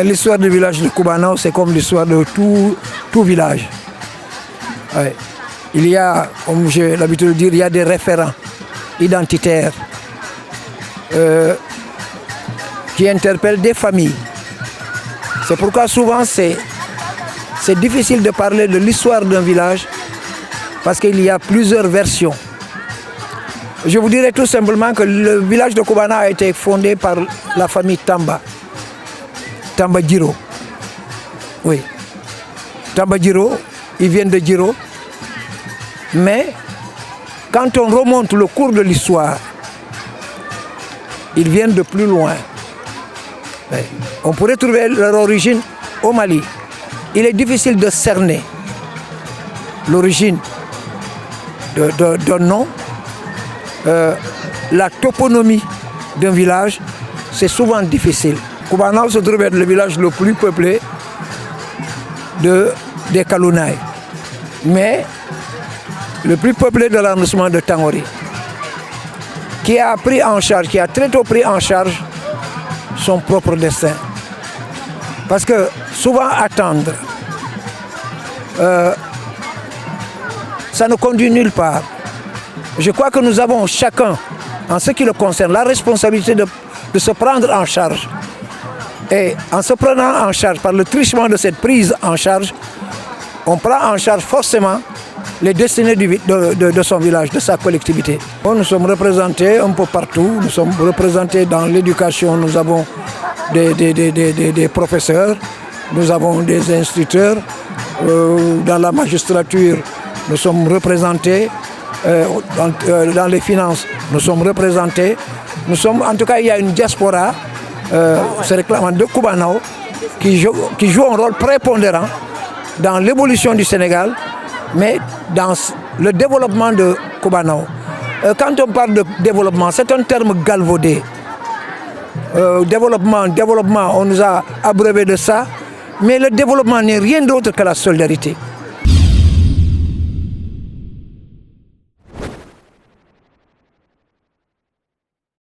L'histoire du village de Koubanao, c'est comme l'histoire de tout village. Ouais. Il y a, comme j'ai l'habitude de dire, il y a des référents identitaires qui interpellent des familles. C'est pourquoi souvent c'est difficile de parler de l'histoire d'un village parce qu'il y a plusieurs versions. Je vous dirais tout simplement que le village de Koubanao a été fondé par la famille Tamba. Tamba Djiro. Oui. Tamba Djiro, ils viennent de Djiro. Mais quand on remonte le cours de l'histoire, ils viennent de plus loin. Oui. On pourrait trouver leur origine au Mali. Il est difficile de cerner l'origine d'un nom. La toponymie d'un village, c'est souvent difficile. Koubanao se trouve être le village le plus peuplé des Kalounaï, mais le plus peuplé de l'arrondissement de Tangori, qui a très tôt pris en charge son propre destin. Parce que souvent attendre, ça ne conduit nulle part. Je crois que nous avons chacun, en ce qui le concerne, la responsabilité de se prendre en charge. Et en se prenant en charge par le truchement de cette prise en charge, on prend en charge forcément les destinées de son village, de sa collectivité. Nous sommes représentés un peu partout, nous sommes représentés dans l'éducation, nous avons des professeurs, nous avons des instituteurs, dans la magistrature, nous sommes représentés, dans les finances, nous sommes représentés. En tout cas, il y a une diaspora se réclamant de Koubanao qui joue un rôle prépondérant dans l'évolution du Sénégal, mais dans le développement de Koubanao. Quand on parle de développement, c'est un terme galvaudé. Développement, on nous a abreuvé de ça, mais le développement n'est rien d'autre que la solidarité.